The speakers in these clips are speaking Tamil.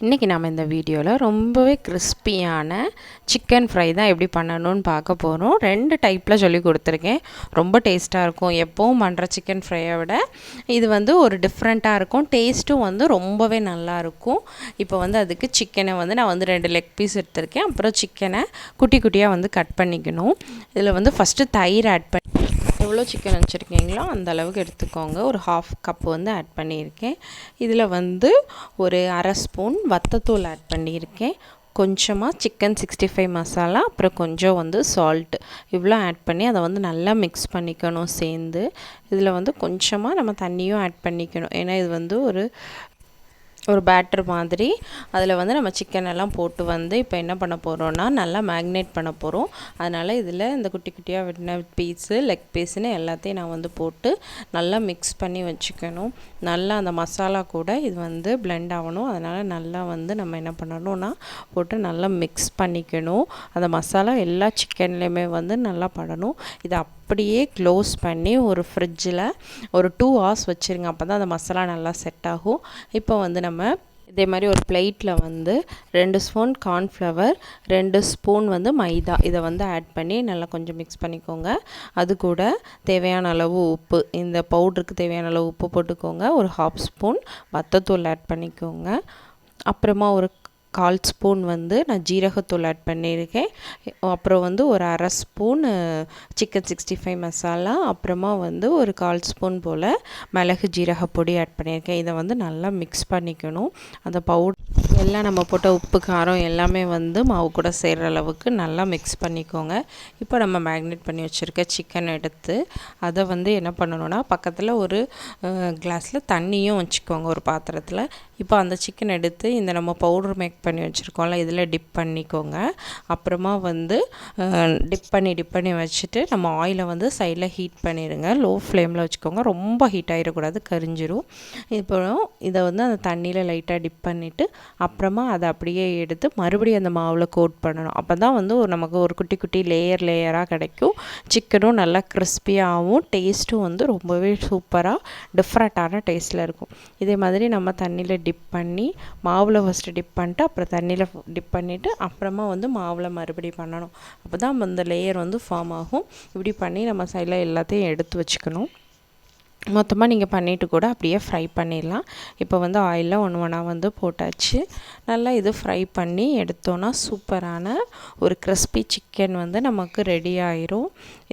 இன்றைக்கி நாம் இந்த வீடியோவில் ரொம்பவே கிறிஸ்பியான சிக்கன் ஃப்ரை தான் எப்படி பண்ணணும்னு பார்க்க போகிறோம். 2 டைப்பில் சொல்லி கொடுத்துருக்கேன். ரொம்ப டேஸ்ட்டாக இருக்கும். எப்போவும் பண்ணுற சிக்கன் ஃப்ரையை விட இது ஒரு டிஃப்ரெண்ட்டாக இருக்கும். டேஸ்ட்டும் ரொம்பவே நல்லாயிருக்கும். இப்போ அதுக்கு சிக்கனை நான் 2 லெக் பீஸ் எடுத்திருக்கேன். அப்புறம் சிக்கனை குட்டி குட்டியாக கட் பண்ணிக்கணும். இதில் ஃபஸ்ட்டு தயிர் ஆட் பண்ணி எவ்வளோ சிக்கன் வச்சுருக்கீங்களோ அந்த அளவுக்கு எடுத்துக்கோங்க. ஒரு 1/2 கப் ஆட் பண்ணியிருக்கேன். இதில் ஒரு 1/2 ஸ்பூன் வத்தத்தூள் ஆட் பண்ணியிருக்கேன். கொஞ்சமாக சிக்கன் 65 மசாலா, அப்புறம் கொஞ்சம் சால்ட், இவ்வளோ ஆட் பண்ணி அதை நல்லா மிக்ஸ் பண்ணிக்கணும் சேர்ந்து. இதில் கொஞ்சமாக நம்ம தண்ணியும் ஆட் பண்ணிக்கணும். ஏன்னா இது ஒரு பேட்டர் மாதிரி. அதில் நம்ம சிக்கன் எல்லாம் போட்டு இப்போ என்ன பண்ண போகிறோன்னா நல்லா மேக்னேட் பண்ண போகிறோம். அதனால் இதில் இந்த குட்டி குட்டியாக வெட்டின பீஸு, லெக் பீஸுன்னு எல்லாத்தையும் நான் போட்டு நல்லா மிக்ஸ் பண்ணி வச்சுக்கணும். நல்லா அந்த மசாலா கூட இது பிளெண்ட் ஆகணும். அதனால் நல்லா நம்ம என்ன பண்ணணும்னா போட்டு நல்லா மிக்ஸ் பண்ணிக்கணும். அந்த மசாலா எல்லா சிக்கன்லேயுமே நல்லா படணும். இது அப்படியே க்ளோஸ் பண்ணி ஒரு ஃப்ரிட்ஜில் ஒரு 2 hours வச்சுருங்க. அப்போ தான் அந்த மசாலா நல்லா செட் ஆகும். இப்போ நம்ம இதே மாதிரி ஒரு பிளேட்டில் 2 ஸ்பூன் கார்ன்ஃப்ளவர், 2 ஸ்பூன் மைதா இதை ஆட் பண்ணி நல்லா கொஞ்சம் மிக்ஸ் பண்ணிக்கோங்க. அது கூட தேவையான அளவு உப்பு, இந்த பவுடருக்கு தேவையான அளவு உப்பு போட்டுக்கோங்க. ஒரு 1/2 ஸ்பூன் வத்தத்தூள் ஆட் பண்ணிக்கோங்க. அப்புறமா ஒரு 1/4 ஸ்பூன் நான் ஜீரகத்தூள் ஆட் பண்ணியிருக்கேன். அப்புறம் ஒரு 1/2 ஸ்பூன் சிக்கன் 65 மசாலா, அப்புறமா ஒரு 1/4 ஸ்பூன் போல் மிளகு ஜீரக பொடி ஆட் பண்ணியிருக்கேன். இதை நல்லா மிக்ஸ் பண்ணிக்கணும். அந்த பவுடர் எல்லாம் நம்ம போட்ட உப்பு காரம் எல்லாமே மாவு கூட சேர்கிற அளவுக்கு நல்லா மிக்ஸ் பண்ணிக்கோங்க. இப்போ நம்ம மேக்னேட் பண்ணி வச்சுருக்க சிக்கன் எடுத்து அதை என்ன பண்ணணும்னா பக்கத்தில் ஒரு கிளாஸில் தண்ணியும் வச்சுக்கோங்க, ஒரு பாத்திரத்தில். இப்போ அந்த சிக்கன் எடுத்து இந்த நம்ம பவுடர் மேக் பண்ணி வச்சுருக்கோம்ல இதில் டிப் பண்ணிக்கோங்க. அப்புறமா டிப் பண்ணி வச்சுட்டு நம்ம ஆயிலை சைடில் ஹீட் பண்ணிடுங்க. லோ ஃப்ளேமில் வச்சுக்கோங்க. ரொம்ப ஹீட் ஆகிடக்கூடாது, கரிஞ்சிரும். இப்போ இதை அந்த தண்ணியில் லைட்டாக டிப் பண்ணிவிட்டு அப்புறமா அதை அப்படியே எடுத்து மறுபடியும் அந்த மாவில் கோட் பண்ணணும். அப்போ தான் நமக்கு ஒரு குட்டி குட்டி லேயராக கிடைக்கும். சிக்கனும் நல்லா கிறிஸ்பியாகவும் டேஸ்ட்டும் ரொம்பவே சூப்பராக டிஃப்ரெண்ட்டான டேஸ்ட்டில் இருக்கும். இதே மாதிரி நம்ம தண்ணியில் டிப் பண்ணி மாவில் ஃபஸ்ட்டு டிப் பண்ணிட்டு அப்புறம் தண்ணியில் டிப் பண்ணிவிட்டு அப்புறமா மாவில் மறுபடியும் பண்ணணும். அப்போ தான் அந்த லேயர் ஃபார்ம் ஆகும். இப்படி பண்ணி நம்ம சைடில் எல்லாத்தையும் எடுத்து வச்சுக்கணும். மொத்தமாக நீங்கள் பண்ணிவிட்டு கூட அப்படியே ஃப்ரை பண்ணிடலாம். இப்போ ஆயிலில் ஒன்றா போட்டாச்சு. நல்லா இது ஃப்ரை பண்ணி எடுத்தோன்னா சூப்பரான ஒரு கிறிஸ்பி சிக்கன் நமக்கு ரெடி ஆயிரும்.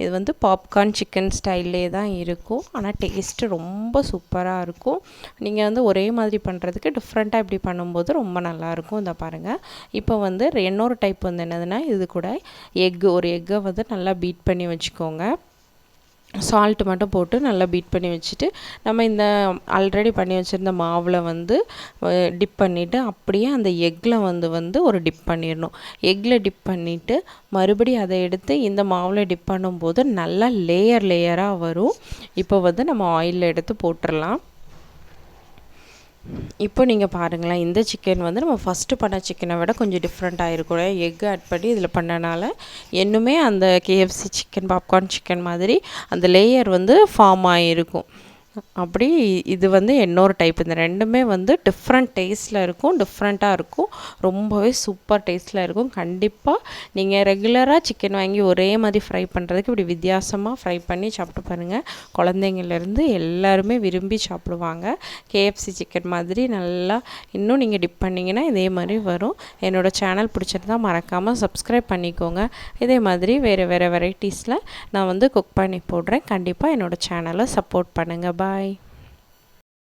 இது பாப்கார்ன் சிக்கன் ஸ்டைல்லே தான் இருக்கும். ஆனால் டேஸ்ட்டு ரொம்ப சூப்பராக இருக்கும். நீங்கள் ஒரே மாதிரி பண்ணுறதுக்கு டிஃப்ரெண்ட்டாக இப்படி பண்ணும்போது ரொம்ப நல்லாயிருக்கும். இதை பாருங்கள். இப்போ இன்னொரு டைப் என்னதுன்னா இது கூட ஒரு எக்கை நல்லா பீட் பண்ணி வச்சுக்கோங்க. சால்ட் மட்டும் போட்டு நல்லா பீட் பண்ணி வச்சுட்டு நம்ம இந்த ஆல்ரெடி பண்ணி வச்சுருந்த மாவில் டிப் பண்ணிவிட்டு அப்படியே அந்த எக்கில் ஒரு டிப் பண்ணிடணும். எக்கில் டிப் பண்ணிவிட்டு மறுபடியும் அதை எடுத்து இந்த மாவில் டிப் பண்ணும்போது நல்லா லேயராக வரும். இப்போ நம்ம ஆயிலில் எடுத்து போட்டுடலாம். இப்போ நீங்கள் பாருங்களேன், இந்த சிக்கன் நம்ம ஃபஸ்ட்டு பண்ண சிக்கனை விட கொஞ்சம் டிஃப்ரெண்ட்டாக இருக்கும். எக் ஆட் பண்ணி இதில் பண்ணனால இன்னுமே அந்த KFC சிக்கன், பாப்கார்ன் சிக்கன் மாதிரி அந்த லேயர் ஃபார்ம் ஆகிருக்கும். அப்படி இது இன்னொரு டைப். இந்த ரெண்டுமே டிஃப்ரெண்ட் டேஸ்ட்டில் இருக்கும், டிஃப்ரெண்ட்டாக இருக்கும், ரொம்பவே சூப்பர் டேஸ்ட்டில் இருக்கும். கண்டிப்பாக நீங்கள் ரெகுலராக சிக்கன் வாங்கி ஒரே மாதிரி ஃப்ரை பண்ணுறதுக்கு இப்படி வித்தியாசமாக ஃப்ரை பண்ணி சாப்பிட்டு பாருங்கள். குழந்தைங்கள்லேருந்து எல்லாருமே விரும்பி சாப்பிடுவாங்க. KFC சிக்கன் மாதிரி நல்லா இன்னும் நீங்கள் டிப் பண்ணிங்கன்னா இதே மாதிரி வரும். என்னோடய சேனல் பிடிச்சிருந்தா மறக்காமல் சப்ஸ்கிரைப் பண்ணிக்கோங்க. இதே மாதிரி வேறு வெரைட்டிஸில் நான் குக் பண்ணி போடுறேன். கண்டிப்பாக என்னோடய சேனலை சப்போர்ட் பண்ணுங்கள். பாய்.